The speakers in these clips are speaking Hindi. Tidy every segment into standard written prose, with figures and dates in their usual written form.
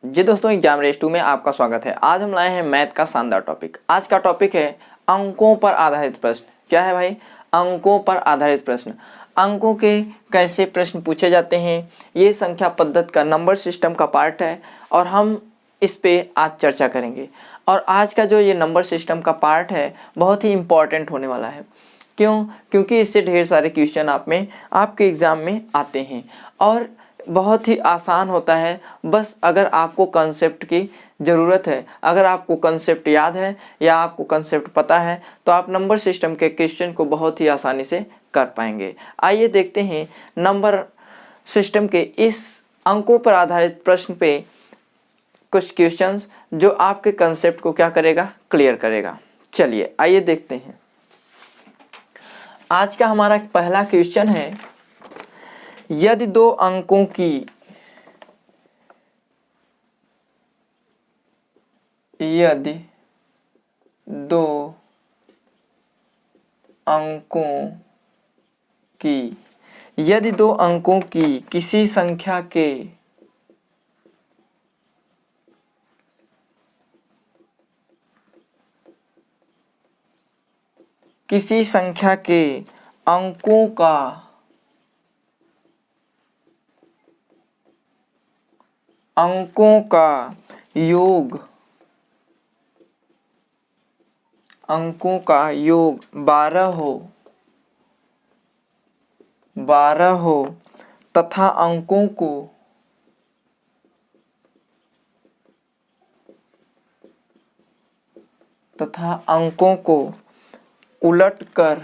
जी दोस्तों, एग्जाम रेस 2 में आपका स्वागत है। आज हम लाए हैं मैथ का शानदार टॉपिक। आज का टॉपिक है अंकों पर आधारित प्रश्न। क्या है भाई? अंकों पर आधारित प्रश्न। अंकों के कैसे प्रश्न पूछे जाते हैं, ये संख्या पद्धति का नंबर सिस्टम का पार्ट है और हम इस पे आज चर्चा करेंगे। और आज का जो ये नंबर सिस्टम का पार्ट है बहुत ही इम्पॉर्टेंट होने वाला है। क्यों? क्योंकि इससे ढेर सारे क्वेश्चन आपके एग्ज़ाम में आते हैं और बहुत ही आसान होता है। बस अगर आपको कंसेप्ट की ज़रूरत है, अगर आपको कंसेप्ट याद है या आपको कंसेप्ट पता है तो आप नंबर सिस्टम के क्वेश्चन को बहुत ही आसानी से कर पाएंगे। आइए देखते हैं नंबर सिस्टम के इस अंकों पर आधारित प्रश्न पे कुछ क्वेश्चंस जो आपके कंसेप्ट को क्या करेगा, क्लियर करेगा। चलिए आइए देखते हैं। आज का हमारा पहला क्वेश्चन है, यदि दो अंकों की किसी संख्या के अंकों का योग 12 हो तथा अंकों को उलटकर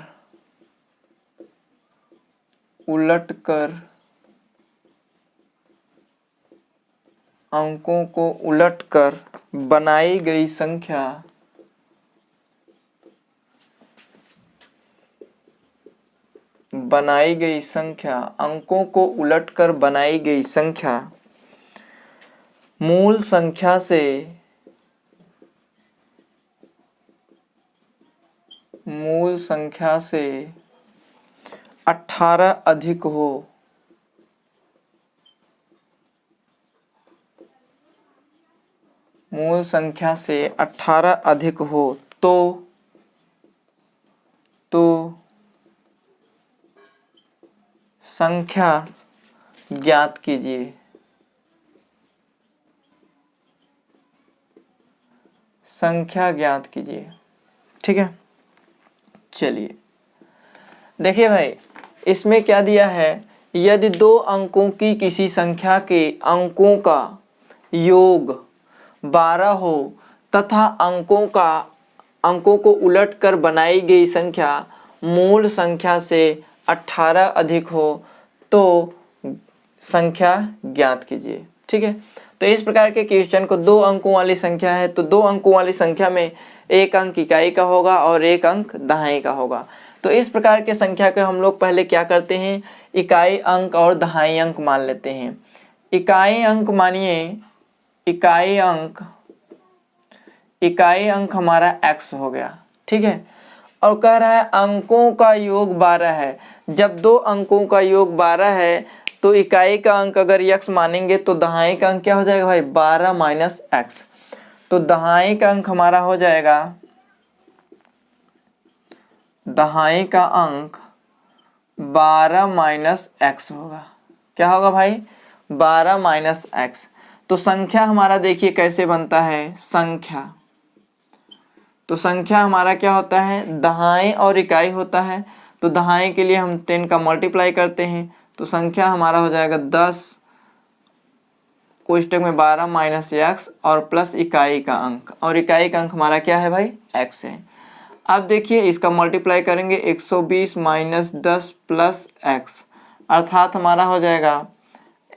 बनाई गई संख्या अंकों को उलटकर बनाई गई संख्या मूल संख्या से 18 अधिक हो तो संख्या ज्ञात कीजिए। ठीक है, चलिए देखिए भाई, इसमें क्या दिया है, यदि दो अंकों की किसी संख्या के अंकों का योग 12 हो तथा अंकों को उलटकर बनाई गई संख्या मूल संख्या से 18 अधिक हो तो संख्या ज्ञात कीजिए। ठीक है, तो इस प्रकार के क्वेश्चन को, दो अंकों वाली संख्या है तो दो अंकों वाली संख्या में एक अंक इकाई का होगा और एक अंक दहाई का होगा। तो इस प्रकार के संख्या के हम लोग पहले क्या करते हैं, इकाई अंक और दहाई अंक मान लेते हैं। इकाई अंक मानिए, इकाई अंक हमारा x हो गया। ठीक है, और कह रहा है अंकों का योग 12 है। जब दो अंकों का योग 12 है तो इकाई का अंक अगर x मानेंगे तो दहाई का अंक क्या हो जाएगा भाई, 12 माइनस एक्स। तो दहाई का अंक हमारा हो जाएगा, दहाई का अंक 12 माइनस एक्स होगा। क्या होगा भाई, 12 माइनस एक्स। तो संख्या हमारा देखिए कैसे बनता है, संख्या हमारा क्या होता है, दहाई और इकाई होता है। तो दहाई के लिए हम 10 का मल्टीप्लाई करते हैं तो संख्या हमारा हो जाएगा 10 कोष्टक में 12 माइनस एक्स और प्लस इकाई का अंक, और इकाई का अंक हमारा क्या है भाई, एक्स है। अब देखिए इसका मल्टीप्लाई करेंगे, 120 माइनस 10 प्लस एक्स, अर्थात हमारा हो जाएगा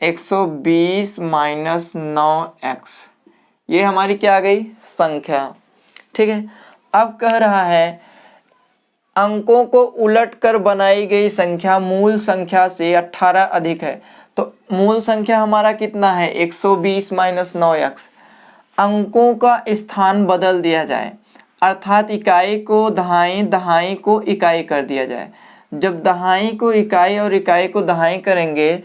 120 माइनस 9x। ये हमारी क्या आ गई, संख्या। ठीक है, अब कह रहा है अंकों को उलटकर बनाई गई संख्या मूल संख्या से 18 अधिक है। तो मूल संख्या हमारा कितना है, 120 माइनस 9x। अंकों का स्थान बदल दिया जाए, अर्थात इकाई को दहाई, दहाई को इकाई कर दिया जाए। जब दहाई को इकाई और इकाई को दहाई करेंगे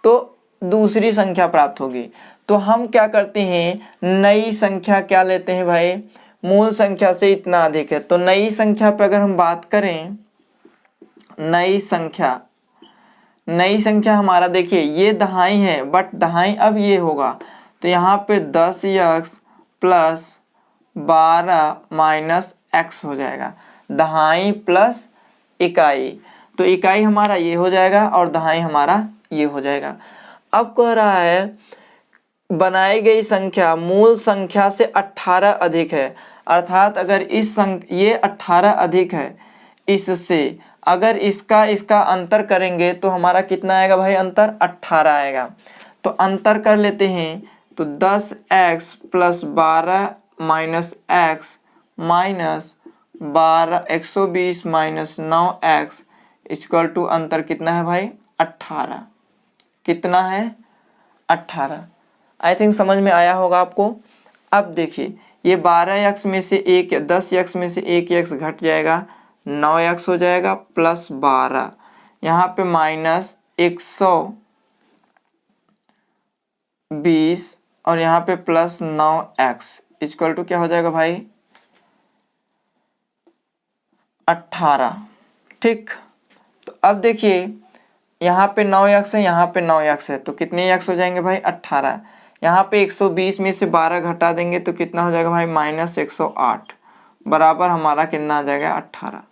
तो दूसरी संख्या प्राप्त होगी। तो हम क्या करते हैं, नई संख्या क्या लेते हैं भाई, मूल संख्या से इतना अधिक है। तो नई संख्या पे अगर हम बात करें, नई संख्या हमारा देखिए ये दहाई है, बट दहाई अब ये होगा, तो यहाँ पे 10x प्लस 12 माइनस x हो जाएगा, दहाई प्लस इकाई। तो इकाई हमारा ये हो जाएगा और दहाई हमारा ये हो जाएगा। अब कह रहा है बनाई गई संख्या मूल संख्या से 18 अधिक है, अर्थात अगर ये 18 अधिक है इससे, अगर इसका अंतर करेंगे तो हमारा कितना आएगा भाई, अंतर 18 आएगा। तो अंतर कर लेते हैं, तो 10x plus 12 minus x minus 12 120 minus 9x equal to अंतर कितना है भाई, 18। कितना है, 18। आई थिंक समझ में आया होगा आपको। अब देखिए ये 12x में से 10x में से 1x घट जाएगा, 9x हो जाएगा प्लस 12, यहाँ पे माइनस 120 और यहाँ पे प्लस 9x इक्वल टू क्या हो जाएगा भाई, 18। ठीक, तो अब देखिए यहाँ पे 9x है, यहाँ पे 9x है, तो कितने x हो जाएंगे भाई, 18। यहाँ पे 120 में से 12 घटा देंगे तो कितना हो जाएगा भाई, माइनस 108 बराबर हमारा कितना आ जाएगा, 18।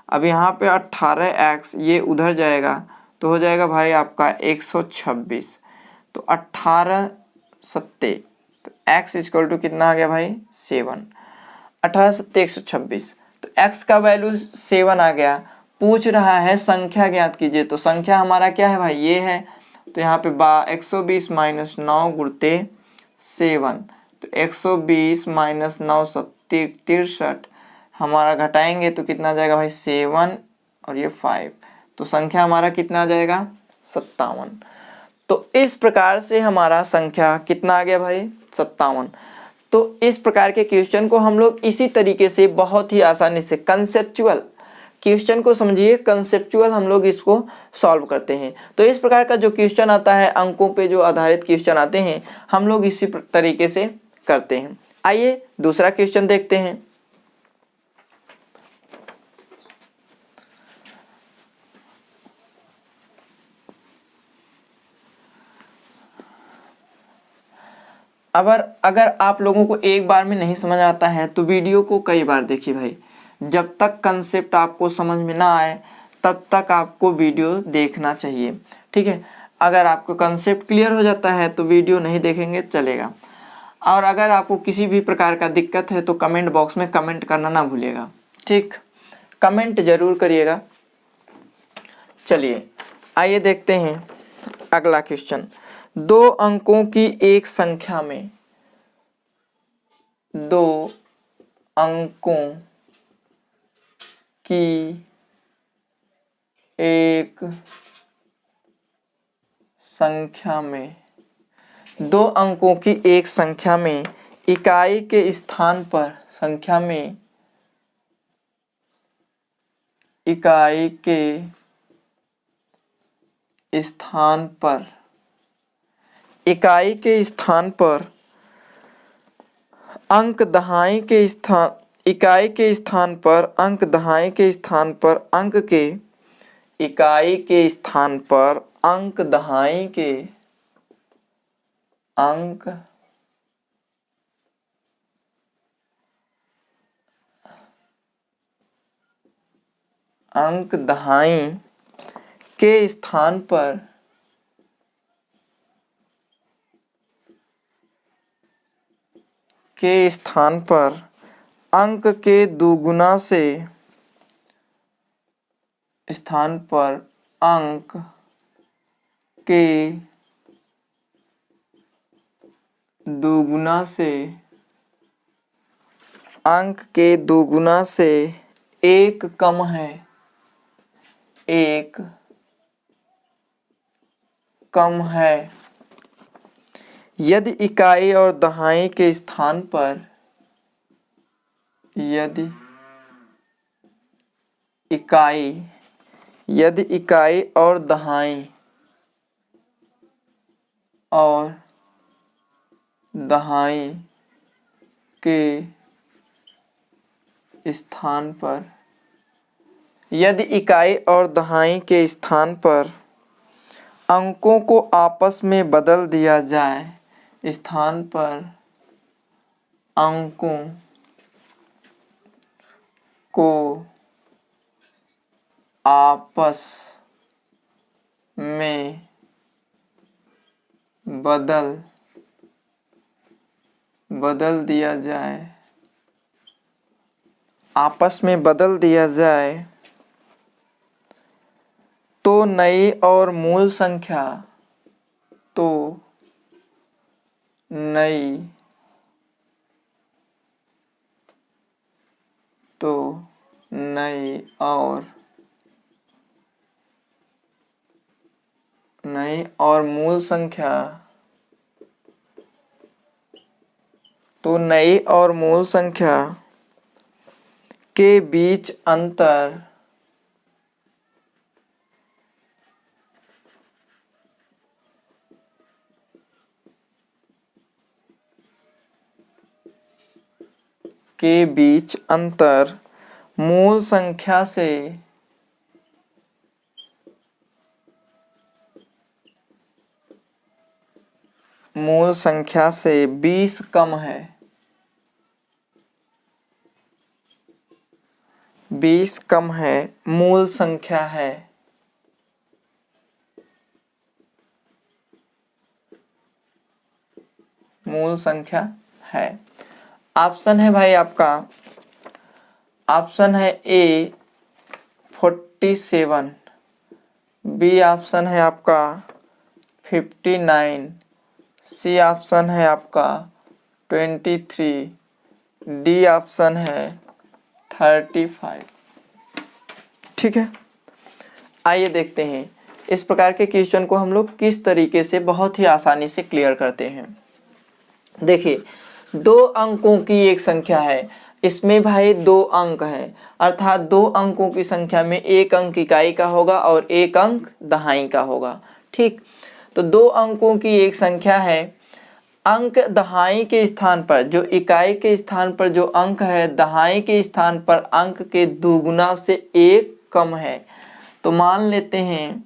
अब यहाँ पे 18x ये उधर जाएगा तो हो जाएगा भाई आपका 126। तो 18 सत्ते, तो x इक्वल टू कितना आ गया भाई, 7। 18 सत्ते 126, तो x का वैल्यू 7 आ गया। पूछ रहा है संख्या ज्ञात कीजिए, तो संख्या हमारा क्या है भाई, ये है। तो यहाँ पे 120 माइनस 9 गुणते 7, तो 120 माइनस 9 63, हमारा घटाएंगे तो कितना आ जाएगा भाई, 7 और ये 5, तो संख्या हमारा कितना आ जाएगा, 57। तो इस प्रकार से हमारा संख्या कितना आ गया भाई, 57। तो इस प्रकार के क्वेश्चन को हम लोग इसी तरीके से बहुत ही आसानी से कंसेप्चुअल क्वेश्चन को समझिए, कंसेप्चुअल हम लोग इसको सॉल्व करते हैं। तो इस प्रकार का जो क्वेश्चन आता है, अंकों पे जो आधारित क्वेश्चन आते हैं, हम लोग इसी तरीके से करते हैं। आइए दूसरा क्वेश्चन देखते हैं। अगर आप लोगों को एक बार में नहीं समझ आता है तो वीडियो को कई बार देखिए भाई, जब तक कंसेप्ट आपको समझ में ना आए तब तक आपको वीडियो देखना चाहिए, ठीक है। अगर आपको कंसेप्ट क्लियर हो जाता है तो वीडियो नहीं देखेंगे चलेगा। और अगर आपको किसी भी प्रकार का दिक्कत है तो कमेंट बॉक्स में कमेंट करना ना भूलिएगा, ठीक, कमेंट जरूर करिएगा। चलिए आइए देखते हैं अगला क्वेश्चन। 2 अंकों की एक संख्या में 2 अंकों की एक संख्या में 2 अंकों की एक संख्या में इकाई के स्थान पर इकाई के स्थान पर इकाई के स्थान पर अंक दहाई के स्थान इकाई के स्थान पर अंक दहाई के स्थान पर अंक के इकाई के स्थान पर अंक दहाई के अंक अंक दहाई के स्थान पर अंक के दुगुना से स्थान पर अंक के दुगुना से एक कम है, एक कम है यदि इकाई और दहाई के स्थान पर यदि इकाई और दहाई दहाई के स्थान पर, यदि इकाई और दहाई के स्थान पर अंकों को आपस में बदल दिया जाए, स्थान पर अंकों को आपस में बदल दिया जाए, आपस में बदल दिया जाए, तो नई और मूल संख्या, तो नई और मूल संख्या, तो नई और मूल संख्या के बीच अंतर मूल संख्या से 20 कम है, 20 कम है, मूल संख्या है, ऑप्शन है भाई आपका, ऑप्शन है ए 47, बी ऑप्शन है आपका 59, सी ऑप्शन है आपका 23, डी ऑप्शन है 35। ठीक है, आइए देखते हैं इस प्रकार के क्वेश्चन को हम लोग किस तरीके से बहुत ही आसानी से क्लियर करते हैं। देखिए, 2 अंकों की एक संख्या है, इसमें भाई 2 अंक हैं, अर्थात 2 अंकों की संख्या में 1 अंक इकाई का होगा और 1 अंक दहाई का होगा। ठीक, तो 2 अंकों की एक संख्या है, अंक दहाई के स्थान पर, जो इकाई के स्थान पर जो अंक है, दहाई के स्थान पर अंक के दुगुना से 1 कम है। तो मान लेते हैं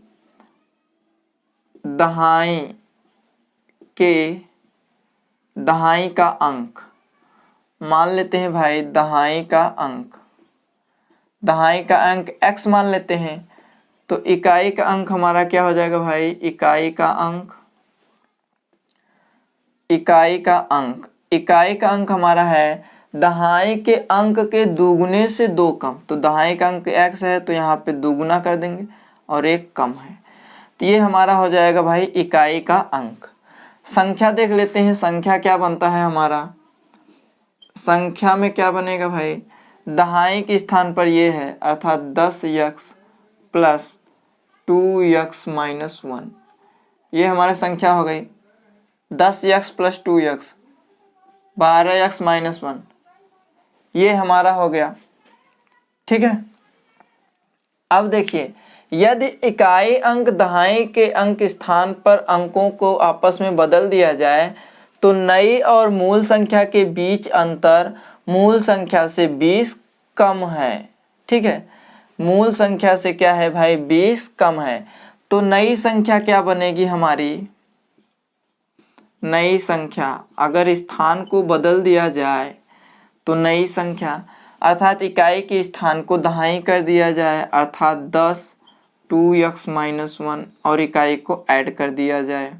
दहाई का अंक, मान लेते हैं भाई दहाई का अंक x मान लेते हैं, तो इकाई का अंक हमारा क्या हो जाएगा भाई, इकाई का अंक हमारा है दहाई के अंक के दुगुने से 2 कम। तो दहाई का अंक x है, तो यहाँ पे दुगुना कर देंगे और 1 कम है, तो ये हमारा हो जाएगा भाई इकाई का अंक। संख्या देख लेते हैं, संख्या क्या बनता है हमारा, संख्या में क्या बनेगा भाई, दहाई के स्थान पर ये है, अर्थात 10x प्लस 2x माइनस 1, ये हमारी संख्या हो गई। 10x plus 2x 12x minus 1, ये हमारा हो गया। ठीक है, अब देखिए, यदि इकाई अंक दहाई के अंक स्थान पर अंकों को आपस में बदल दिया जाए, तो नई और मूल संख्या के बीच अंतर मूल संख्या से 20 कम है। ठीक है, मूल संख्या से क्या है भाई, 20 कम है। तो नई संख्या क्या बनेगी हमारी, नई संख्या अगर स्थान को बदल दिया जाए, तो नई संख्या अर्थात इकाई के स्थान को दहाई कर दिया जाए, अर्थात 10 2x माइनस 1 और इकाई को ऐड कर दिया जाए,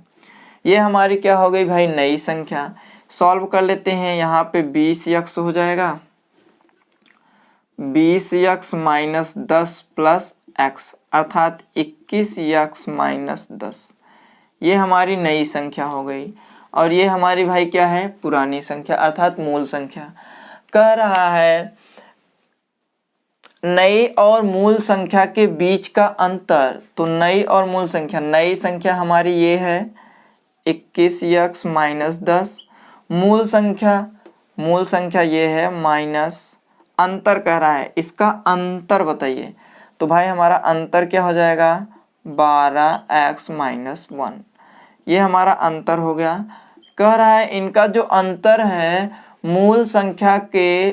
ये हमारी क्या हो गई भाई, नई संख्या। सॉल्व कर लेते हैं, यहाँ पे 20x हो जाएगा, 20x माइनस 10 प्लस x अर्थात 21x माइनस 10, ये हमारी नई संख्या हो गई। और ये हमारी भाई क्या है, पुरानी संख्या अर्थात मूल संख्या। कह रहा है नई और मूल संख्या के बीच का अंतर, तो नई और मूल संख्या, नई संख्या हमारी ये है 21x माइनस 10, मूल संख्या ये है माइनस, अंतर कह रहा है, इसका अंतर बताइए। तो भाई हमारा अंतर क्या हो जाएगा, 12x माइनस 1, ये हमारा अंतर हो गया। कह रहा है इनका जो अंतर है मूल संख्या के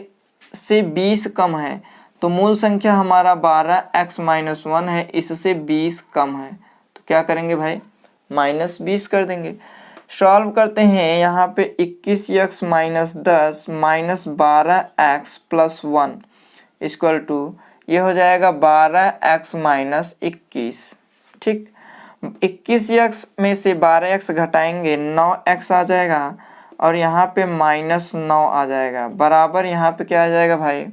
से 20 कम है। तो मूल संख्या हमारा 12x-1 है, इससे 20 कम है, तो क्या करेंगे भाई -20 कर देंगे। सॉल्व करते हैं यहाँ पे 21x - 10 -12x + 1 इक्वल टू ये हो जाएगा 12x - 21। ठीक, 21x में से 12x घटाएंगे 9x आ जाएगा और यहाँ पे -9 आ जाएगा, बराबर यहाँ पे क्या आ जाएगा भाई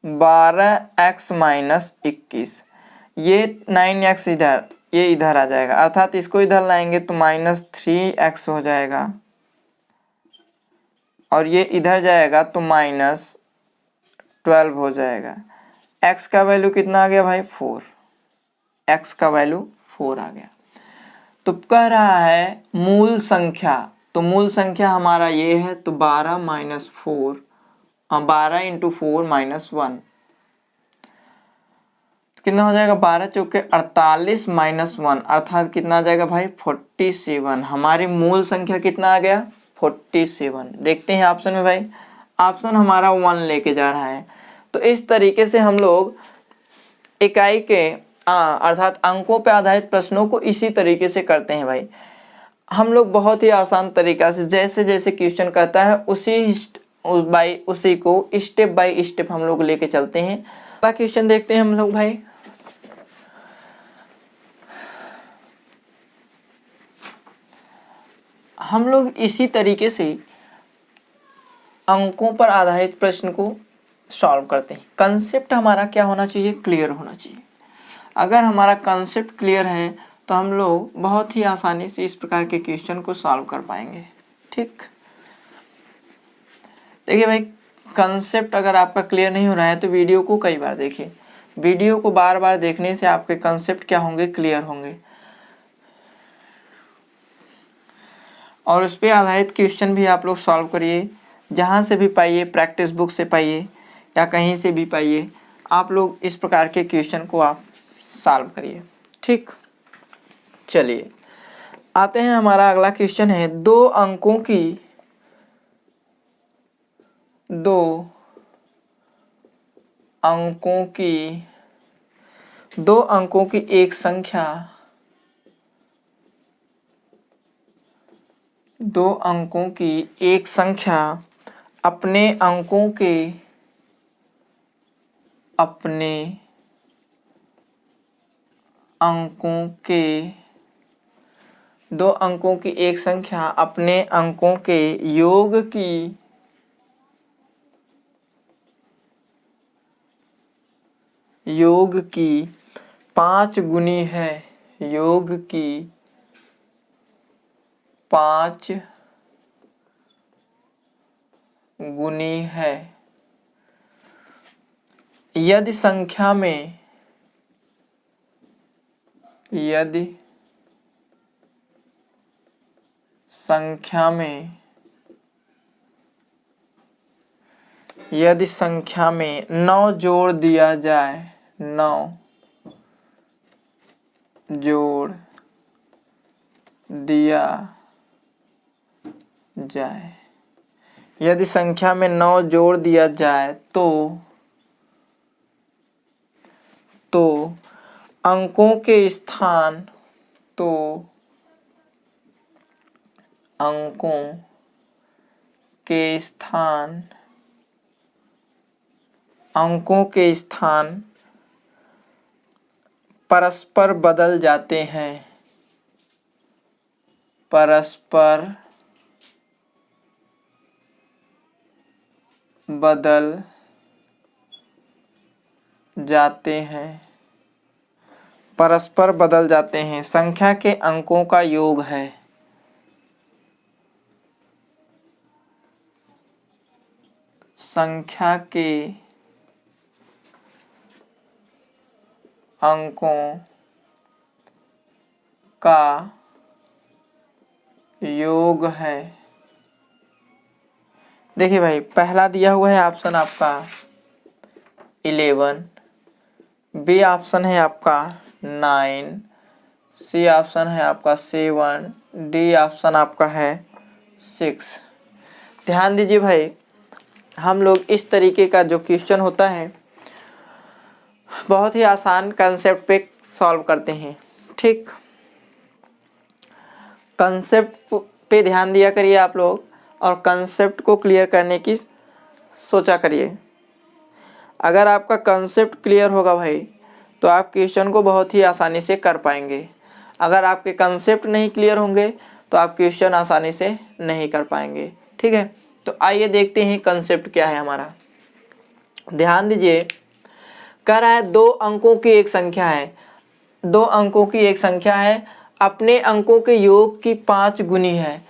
12x - 21। ये 9x इधर, ये इधर आ जाएगा, अर्थात इसको इधर लाएंगे तो -3x हो जाएगा और ये इधर जाएगा तो -12 हो जाएगा। x का वैल्यू कितना आ गया भाई 4, x का वैल्यू 4 आ गया। तो कह रहा है मूल संख्या, तो मूल संख्या हमारा ये है, तो 12 - 4 12 × 4 - 1 कितना हो जाएगा 12 चौके 48 - 1 अर्थात कितना आ जाएगा भाई 47। हमारी मूल संख्या कितना आ गया 47। देखते हैं ऑप्शन में भाई, ऑप्शन हमारा 1 लेके जा रहा है। तो इस तरीके से हम लोग इकाई के अर्थात अंकों पर आधारित प्रश्नों को इसी तरीके से करते हैं भाई। हम लोग बहुत ही आसान तरीका से जैसे जैसे क्वेश्चन कहता है उसी को स्टेप बाय स्टेप हम लोग लेके चलते हैं। अगला क्वेश्चन देखते हैं हम लोग भाई। हम लोग इसी तरीके से अंकों पर आधारित प्रश्न को सॉल्व करते हैं। कंसेप्ट हमारा क्या होना चाहिए, क्लियर होना चाहिए। अगर हमारा कंसेप्ट क्लियर है तो हम लोग बहुत ही आसानी से इस प्रकार के क्वेश्चन को सॉल्व कर पाएंगे। ठीक, देखिए भाई कंसेप्ट अगर आपका क्लियर नहीं हो रहा है तो वीडियो को कई बार देखिए। वीडियो को बार बार देखने से आपके कंसेप्ट क्या होंगे, क्लियर होंगे और उस पर आधारित क्वेश्चन भी आप लोग सॉल्व करिए। जहाँ से भी पाइए, प्रैक्टिस बुक से पाइए या कहीं से भी पाइए, आप लोग इस प्रकार के क्वेश्चन को आप सॉल्व करिए। ठीक, चलिए आते हैं, हमारा अगला क्वेश्चन है दो अंकों की एक संख्या, दो अंकों की एक संख्या अपने अंकों के दो अंकों की एक संख्या अपने अंकों के योग की 5 गुनी है, योग की 5 गुनी है। यदि संख्या में यदि संख्या में 9 जोड़ दिया जाए, 9 जोड़ दिया जाए, यदि संख्या में 9 जोड़ दिया जाए तो अंकों के स्थान परस्पर बदल जाते हैं, परस्पर बदल जाते हैं, परस्पर बदल जाते हैं। संख्या के अंकों का योग है, संख्या के अंकों का योग है। देखिए भाई पहला दिया हुआ है ऑप्शन आपका 11, बी ऑप्शन है आपका 9, सी ऑप्शन है आपका 7, डी ऑप्शन आपका है 6। ध्यान दीजिए भाई, हम लोग इस तरीके का जो क्वेश्चन होता है बहुत ही आसान कंसेप्ट पे सॉल्व करते हैं। ठीक, कंसेप्ट पे ध्यान दिया करिए आप लोग और कंसेप्ट को क्लियर करने की सोचा करिए। अगर आपका कंसेप्ट क्लियर होगा भाई तो आप क्वेश्चन को बहुत ही आसानी से कर पाएंगे। अगर आपके कंसेप्ट नहीं क्लियर होंगे तो आप क्वेश्चन आसानी से नहीं कर पाएंगे। ठीक है, तो आइए देखते हैं कंसेप्ट क्या है हमारा। ध्यान दीजिए, कह रहा है 2 अंकों की एक संख्या है, 2 अंकों की एक संख्या है, अपने अंकों के योग की 5 गुनी है।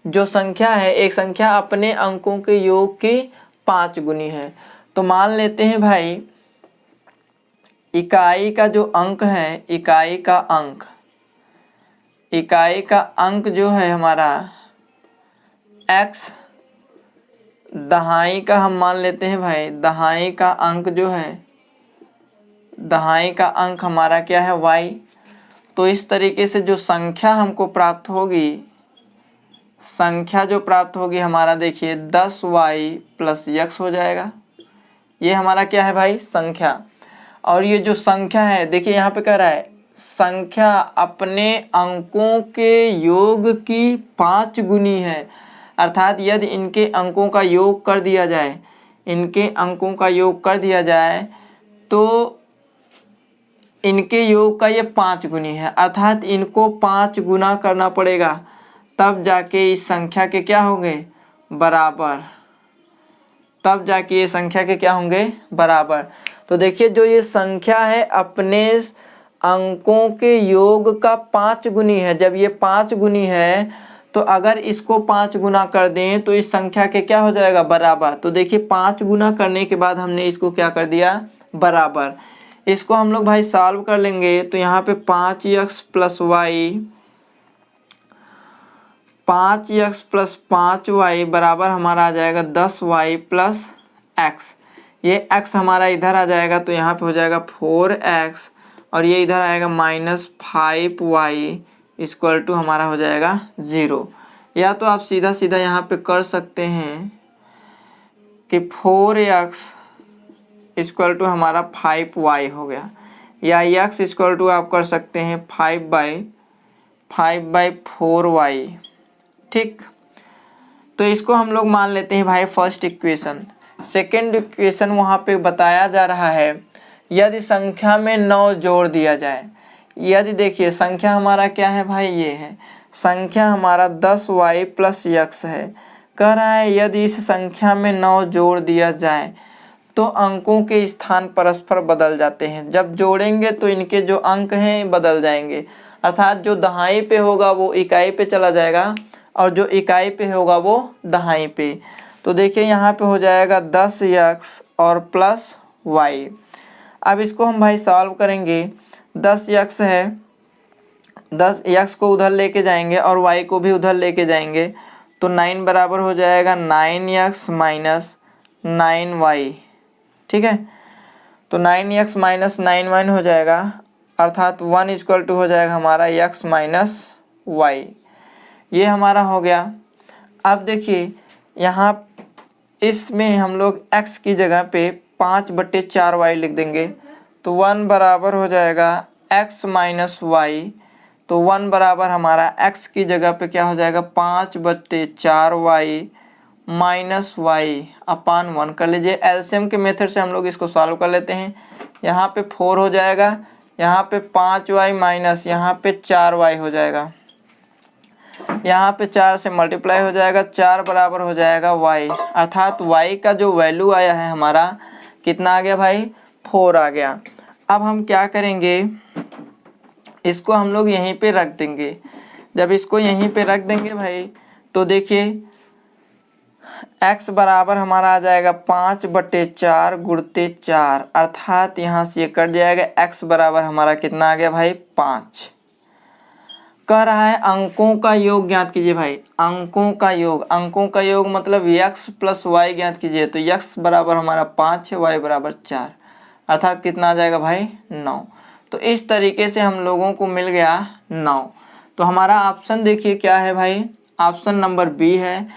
जो संख्या है, एक संख्या अपने अंकों के योग की 5 गुनी है। तो मान लेते हैं भाई इकाई का जो अंक है, इकाई का अंक जो है हमारा x, दहाई का हम मान लेते हैं भाई, दहाई का अंक जो है, दहाई का अंक हमारा क्या है y। तो इस तरीके से जो संख्या हमको प्राप्त होगी, संख्या जो प्राप्त होगी हमारा देखिए 10y + x हो जाएगा। ये हमारा क्या है भाई, संख्या। और ये जो संख्या है देखिए यहाँ पे कह रहा है संख्या अपने अंकों के योग की 5 गुनी है। अर्थात यदि इनके अंकों का योग कर दिया जाए, इनके अंकों का योग कर दिया जाए तो इनके योग का ये 5 गुनी है। अर्थात इनको 5 गुना करना पड़ेगा, तब जाके इस संख्या के क्या होंगे, बराबर। तब जाके ये संख्या के क्या होंगे, बराबर। तो देखिए जो ये संख्या है अपने अंकों के योग का 5 गुनी है। जब ये 5 गुनी है तो अगर इसको 5 गुना कर दें तो इस संख्या के क्या हो जाएगा, बराबर। तो देखिए 5 गुना करने के बाद हमने इसको क्या कर दिया, बराबर। इसको हम लोग भाई सॉल्व कर लेंगे तो यहाँ पे 5x + y, 5x + 5y बराबर हमारा आ जाएगा 10y + x। ये x हमारा इधर आ जाएगा तो यहाँ पे हो जाएगा 4x और ये इधर आएगा -5y = हमारा हो जाएगा 0। या तो आप सीधा सीधा यहाँ पे कर सकते हैं कि 4x = हमारा 5y हो गया, या x = आप कर सकते हैं 5/4y। ठीक, तो इसको हम लोग मान लेते हैं भाई फर्स्ट इक्वेशन। सेकेंड इक्वेशन वहाँ पे बताया जा रहा है यदि संख्या में 9 जोड़ दिया जाए। यदि देखिए संख्या हमारा क्या है भाई, ये है संख्या हमारा 10y + x है। कह रहा है यदि इस संख्या में 9 जोड़ दिया जाए तो अंकों के स्थान परस्पर बदल जाते हैं। जब जोड़ेंगे तो इनके जो अंक हैं बदल जाएंगे। अर्थात जो दहाई पे होगा वो इकाई पे चला जाएगा और जो इकाई पे होगा वो दहाई पे। तो देखिए यहाँ पे हो जाएगा 10x और +y। अब इसको हम भाई सॉल्व करेंगे। 10x है, 10x को उधर लेके जाएंगे और y को भी उधर लेके जाएंगे तो 9 बराबर हो जाएगा 9x - 9y। ठीक है, तो 9x - 9y हो जाएगा, अर्थात 1 = हो जाएगा हमारा x - y। ये हमारा हो गया। अब देखिए यहाँ इसमें हम लोग x की जगह पे 5/4y लिख देंगे तो 1 बराबर हो जाएगा x - y। तो 1 बराबर हमारा x की जगह पे क्या हो जाएगा 5/4y - y/1 कर लीजिए। एलसीएम के मेथड से हम लोग इसको सॉल्व कर लेते हैं। यहाँ पे 4 हो जाएगा, यहाँ पे 5y माइनस यहाँ पे 4y हो जाएगा, यहाँ पे 4 से मल्टीप्लाई हो जाएगा, 4 बराबर हो जाएगा y। अर्थात y का जो वैल्यू आया है हमारा कितना आ गया भाई, 4 आ गया। अब हम क्या करेंगे, इसको हम लोग यहीं पे रख देंगे। जब इसको यहीं पे रख देंगे भाई तो देखिए x बराबर हमारा आ जाएगा 5/4 गुणते 4, अर्थात यहाँ से ये कट जाएगा। x बराबर हमारा कितना आ गया भाई 5। कह रहा है अंकों का योग ज्ञात कीजिए भाई, अंकों का योग, अंकों का योग मतलब x + y ज्ञात कीजिए। तो x बराबर हमारा 5 है, y बराबर 4, अर्थात कितना आ जाएगा भाई 9। तो इस तरीके से हम लोगों को मिल गया 9। तो हमारा ऑप्शन देखिए क्या है भाई, ऑप्शन नंबर बी है।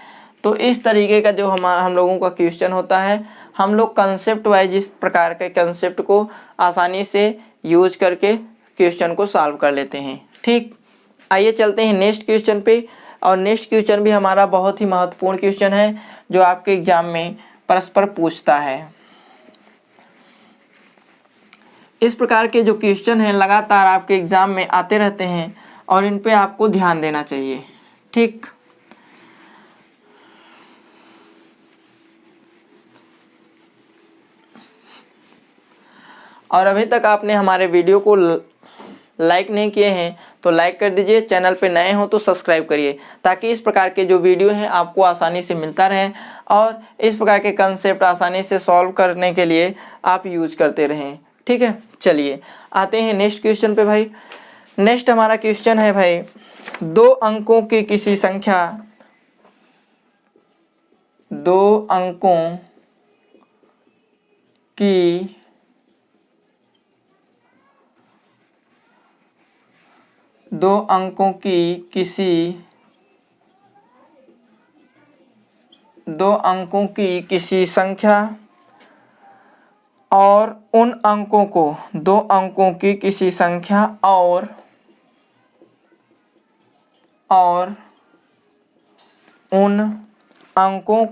तो इस तरीके का जो हम लोगों का क्वेश्चन होता है, हम लोग कंसेप्ट वाइज इस प्रकार के कंसेप्ट को आसानी से यूज करके क्वेश्चन को सॉल्व कर लेते हैं। ठीक, आइए चलते हैं नेक्स्ट क्वेश्चन पे। और नेक्स्ट क्वेश्चन भी हमारा बहुत ही महत्वपूर्ण क्वेश्चन है जो आपके एग्जाम में परस्पर पूछता है। इस प्रकार के जो क्वेश्चन हैं लगातार आपके एग्जाम में आते रहते हैं और इन पे आपको ध्यान देना चाहिए। ठीक, और अभी तक आपने हमारे वीडियो को लाइक नहीं किए हैं तो लाइक कर दीजिए, चैनल पे नए हो तो सब्सक्राइब करिए, ताकि इस प्रकार के जो वीडियो हैं आपको आसानी से मिलता रहे और इस प्रकार के कंसेप्ट आसानी से सॉल्व करने के लिए आप यूज करते रहें। ठीक है, चलिए आते हैं नेक्स्ट क्वेश्चन पे भाई। नेक्स्ट हमारा क्वेश्चन है भाई, 2 अंकों की किसी संख्या, 2 अंकों की किसी संख्या और उन अंकों को 2 अंकों की किसी संख्या और उन अंकों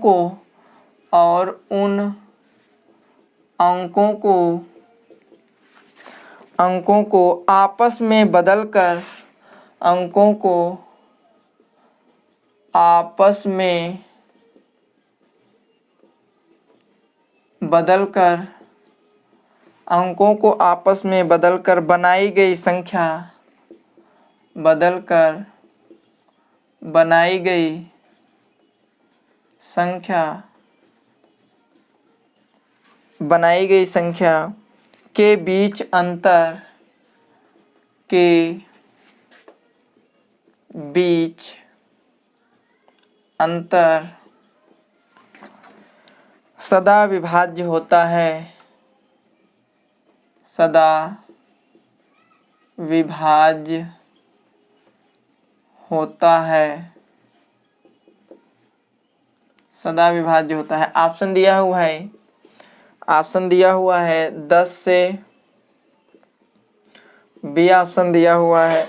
को आपस में बदलकर अंकों को आपस में बदलकर बनाई गई संख्या के बीच अंतर सदा विभाज्य होता है। सदा विभाज्य होता है। ऑप्शन दिया हुआ है, ऑप्शन दिया हुआ है 10 से, बी ऑप्शन दिया हुआ है,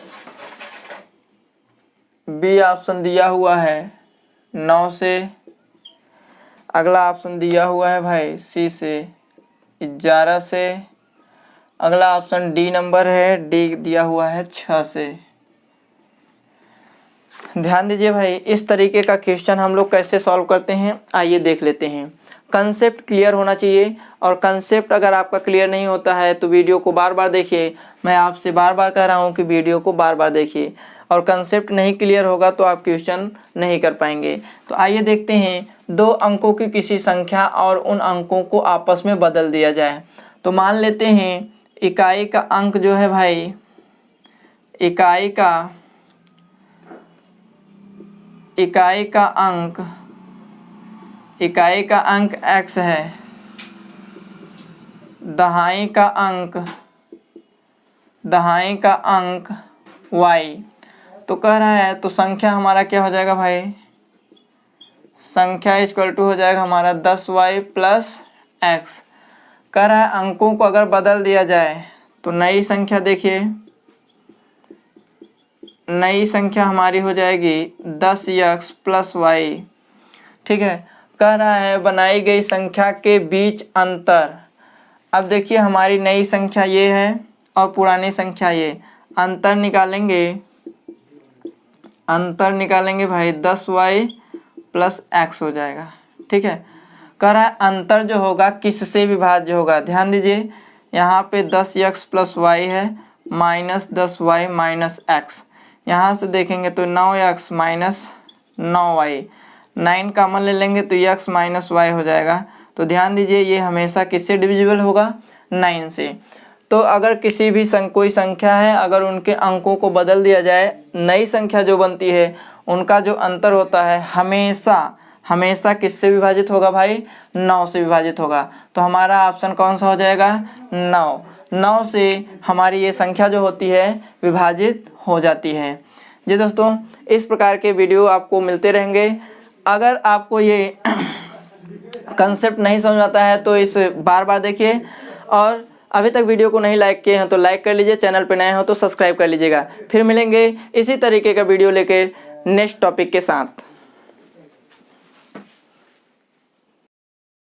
बी ऑप्शन दिया हुआ है 9 से, अगला ऑप्शन दिया हुआ है भाई सी से 11 से, अगला ऑप्शन डी नंबर है, डी दिया हुआ है 6 से। ध्यान दीजिए भाई, इस तरीके का क्वेश्चन हम लोग कैसे सॉल्व करते हैं आइए देख लेते हैं। कंसेप्ट क्लियर होना चाहिए, और कंसेप्ट अगर आपका क्लियर नहीं होता है तो वीडियो को बार बार देखिए। मैं आपसे बार बार कह रहा हूँ कि वीडियो को बार बार देखिए, और कंसेप्ट नहीं क्लियर होगा तो आप क्वेश्चन नहीं कर पाएंगे। तो आइए देखते हैं, 2 अंकों की किसी संख्या और उन अंकों को आपस में बदल दिया जाए। तो मान लेते हैं इकाई का अंक जो है भाई, इकाई का अंक x है, दहाई का अंक y। तो कह रहा है तो संख्या हमारा क्या हो जाएगा भाई, संख्या इक्वल टू हो जाएगा हमारा 10y प्लस x। कह रहा है अंकों को अगर बदल दिया जाए तो नई संख्या देखिए, नई संख्या हमारी हो जाएगी 10x प्लस y। ठीक है, कह रहा है बनाई गई संख्या के बीच अंतर। अब देखिए हमारी नई संख्या ये है और पुरानी संख्या ये, अंतर निकालेंगे भाई 10y प्लस x हो जाएगा। ठीक है, कह रहा है अंतर जो होगा किससे विभाज्य होगा। ध्यान दीजिए यहाँ पे 10x प्लस y है माइनस 10y माइनस x, यहाँ से देखेंगे तो 9x माइनस 9y, 9 कॉमन ले लेंगे तो x माइनस y हो जाएगा। तो ध्यान दीजिए ये हमेशा किससे डिविजिबल होगा, 9 से। तो अगर किसी भी कोई संख्या है, अगर उनके अंकों को बदल दिया जाए, नई संख्या जो बनती है उनका जो अंतर होता है हमेशा किससे विभाजित होगा भाई, 9 से विभाजित होगा। तो हमारा ऑप्शन कौन सा हो जाएगा, 9। 9 से हमारी ये संख्या जो होती है विभाजित हो जाती है। जी दोस्तों, इस प्रकार के वीडियो आपको मिलते रहेंगे। अगर आपको ये कंसेप्ट नहीं समझ आता है तो इस बार बार देखिए, और अभी तक वीडियो को नहीं लाइक किए हैं तो लाइक कर लीजिए, चैनल पर नए हो तो सब्सक्राइब कर लीजिएगा। फिर मिलेंगे इसी तरीके का वीडियो लेके नेक्स्ट टॉपिक के साथ।